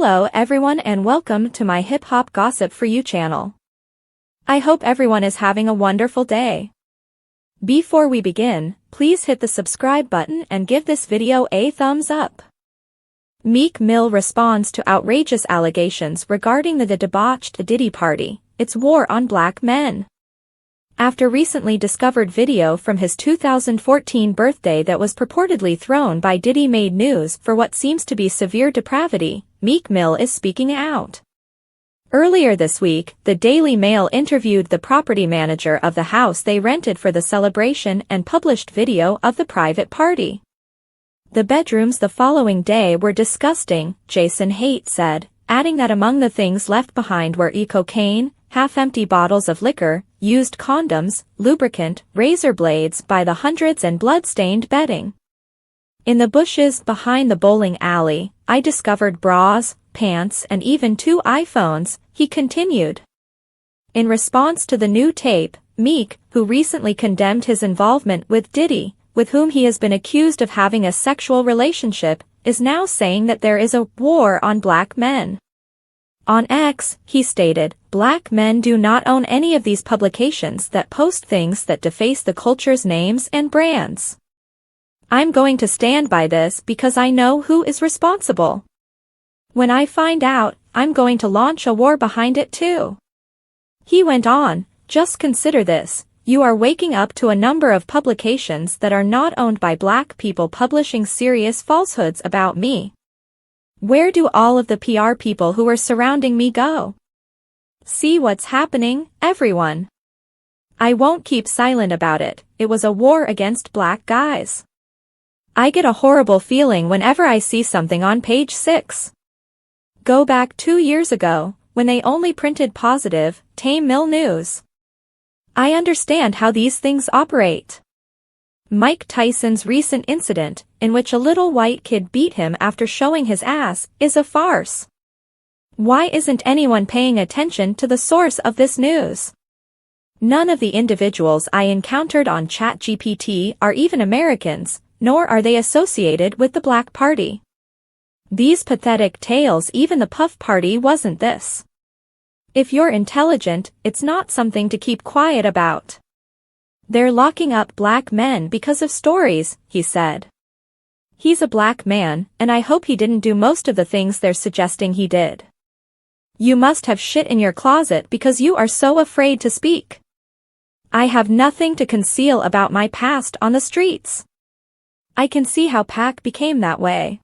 Hello everyone and welcome to my Hip Hop Gossip For You channel. I hope everyone is having a wonderful day. Before we begin, please hit the subscribe button and give this video a thumbs up. Meek Mill responds to outrageous allegations regarding the Debauched Diddy party, its war on black men. After recently discovered video from his 2014 birthday that was purportedly thrown by Diddy made news for what seems to be severe depravity, Meek Mill is speaking out. Earlier this week, the Daily Mail interviewed the property manager of the house they rented for the celebration and published video of the private party. The bedrooms the following day were disgusting, Jason Haidt said, adding that among the things left behind were cocaine, half-empty bottles of liquor, used condoms, lubricant, razor blades by the hundreds and blood-stained bedding. In the bushes behind the bowling alley, I discovered bras, pants and even 2 iPhones, he continued. In response to the new tape, Meek, who recently condemned his involvement with Diddy, with whom he has been accused of having a sexual relationship, is now saying that there is a war on black men. On X, he stated, "Black men do not own any of these publications that post things that deface the culture's names and brands. I'm going to stand by this because I know who is responsible. When I find out, I'm going to launch a war behind it too." He went on, "Just consider this, you are waking up to a number of publications that are not owned by black people publishing serious falsehoods about me. Where do all of the PR people who are surrounding me go? See what's happening, everyone. I won't keep silent about it, it was a war against black guys. I get a horrible feeling whenever I see something on page 6. Go back 2 years ago, when they only printed positive, tame mill news. I understand how these things operate. Mike Tyson's recent incident, in which a little white kid beat him after showing his ass, is a farce. Why isn't anyone paying attention to the source of this news? None of the individuals I encountered on ChatGPT are even Americans, nor are they associated with the Black Party. These pathetic tales, even the Puff Party wasn't this. If you're intelligent, it's not something to keep quiet about. They're locking up black men because of stories," he said. He's a black man, and I hope he didn't do most of the things they're suggesting he did. You must have shit in your closet because you are so afraid to speak. I have nothing to conceal about my past on the streets. I can see how Pac became that way.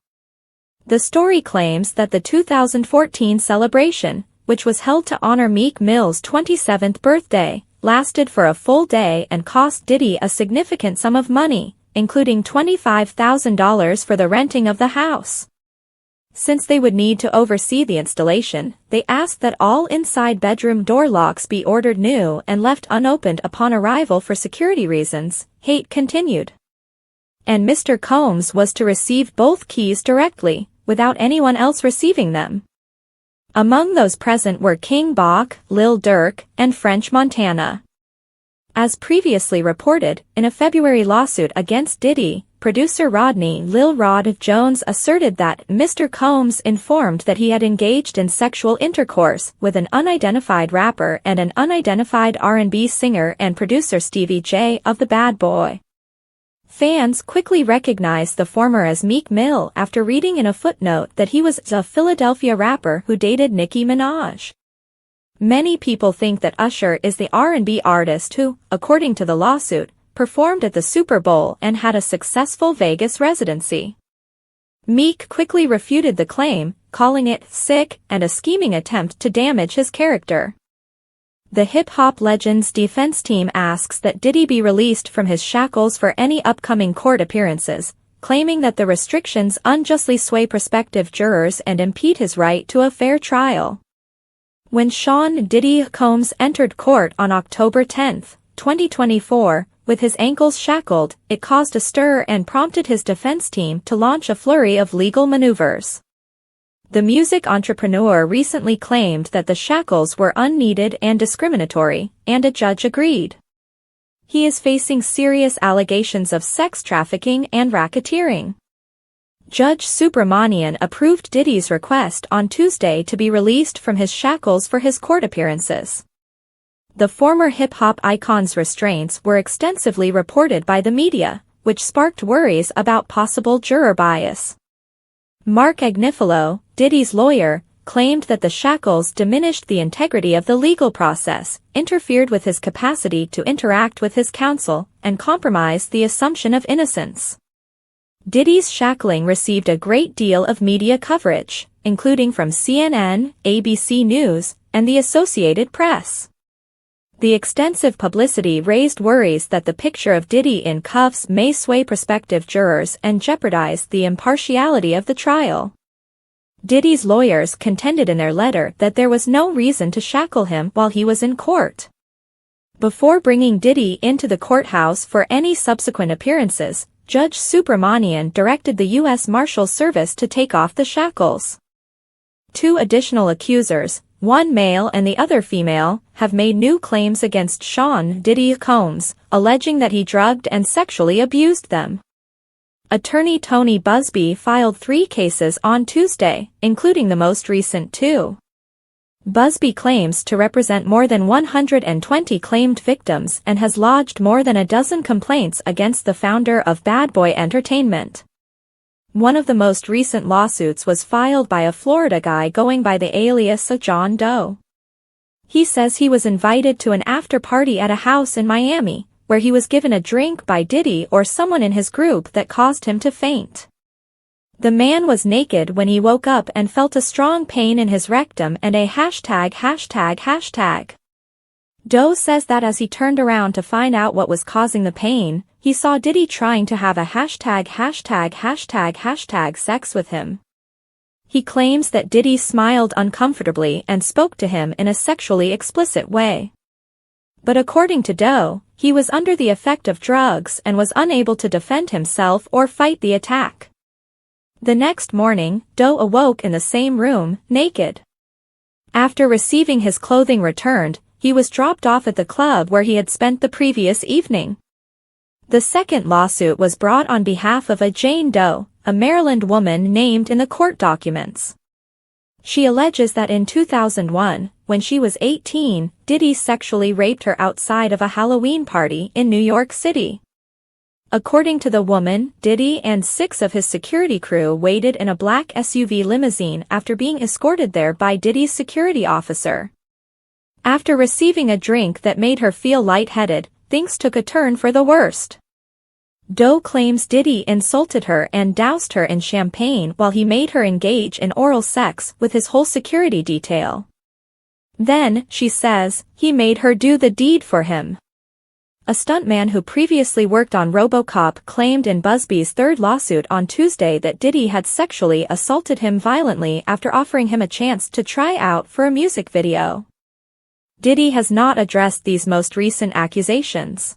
The story claims that the 2014 celebration, which was held to honor Meek Mill's 27th birthday, lasted for a full day and cost Diddy a significant sum of money, including $25,000 for the renting of the house. Since they would need to oversee the installation, they asked that all inside bedroom door locks be ordered new and left unopened upon arrival for security reasons, Haidt continued. And Mr. Combs was to receive both keys directly, without anyone else receiving them. Among those present were King Bach, Lil Durk, and French Montana. As previously reported, in a February lawsuit against Diddy, producer Rodney Lil Rod Jones asserted that Mr. Combs informed that he had engaged in sexual intercourse with an unidentified rapper and an unidentified R&B singer and producer Stevie J of the Bad Boy. Fans quickly recognized the former as Meek Mill after reading in a footnote that he was a Philadelphia rapper who dated Nicki Minaj. Many people think that Usher is the R&B artist who, according to the lawsuit, performed at the Super Bowl and had a successful Vegas residency. Meek quickly refuted the claim, calling it sick and a scheming attempt to damage his character. The hip-hop legend's defense team asks that Diddy be released from his shackles for any upcoming court appearances, claiming that the restrictions unjustly sway prospective jurors and impede his right to a fair trial. When Sean Diddy Combs entered court on October 10, 2024, with his ankles shackled, it caused a stir and prompted his defense team to launch a flurry of legal maneuvers. The music entrepreneur recently claimed that the shackles were unneeded and discriminatory, and a judge agreed. He is facing serious allegations of sex trafficking and racketeering. Judge Subramanian approved Diddy's request on Tuesday to be released from his shackles for his court appearances. The former hip-hop icon's restraints were extensively reported by the media, which sparked worries about possible juror bias. Mark Agnifilo, Diddy's lawyer, claimed that the shackles diminished the integrity of the legal process, interfered with his capacity to interact with his counsel, and compromised the assumption of innocence. Diddy's shackling received a great deal of media coverage, including from CNN, ABC News, and the Associated Press. The extensive publicity raised worries that the picture of Diddy in cuffs may sway prospective jurors and jeopardize the impartiality of the trial. Diddy's lawyers contended in their letter that there was no reason to shackle him while he was in court. Before bringing Diddy into the courthouse for any subsequent appearances, Judge Subramanian directed the U.S. Marshals Service to take off the shackles. 2 additional accusers, one male and the other female, have made new claims against Sean Diddy Combs, alleging that he drugged and sexually abused them. Attorney Tony Busby filed 3 cases on Tuesday, including the most recent 2. Busby claims to represent more than 120 claimed victims and has lodged more than a dozen complaints against the founder of Bad Boy Entertainment. One of the most recent lawsuits was filed by a Florida guy going by the alias of John Doe. He says he was invited to an after-party at a house in Miami, where he was given a drink by Diddy or someone in his group that caused him to faint. The man was naked when he woke up and felt a strong pain in his rectum and a ####. Doe says that as he turned around to find out what was causing the pain, he saw Diddy trying to have a ##### sex with him. He claims that Diddy smiled uncomfortably and spoke to him in a sexually explicit way. But according to Doe, he was under the effect of drugs and was unable to defend himself or fight the attack. The next morning, Doe awoke in the same room, naked. After receiving his clothing returned, he was dropped off at the club where he had spent the previous evening. The second lawsuit was brought on behalf of a Jane Doe, a Maryland woman named in the court documents. She alleges that in 2001, when she was 18, Diddy sexually raped her outside of a Halloween party in New York City. According to the woman, Diddy and 6 of his security crew waited in a black SUV limousine after being escorted there by Diddy's security officer. After receiving a drink that made her feel lightheaded, things took a turn for the worst. Doe claims Diddy insulted her and doused her in champagne while he made her engage in oral sex with his whole security detail. Then, she says, he made her do the deed for him. A stuntman who previously worked on RoboCop claimed in Busby's third lawsuit on Tuesday that Diddy had sexually assaulted him violently after offering him a chance to try out for a music video. Diddy has not addressed these most recent accusations.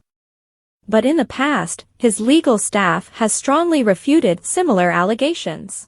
But in the past, his legal staff has strongly refuted similar allegations.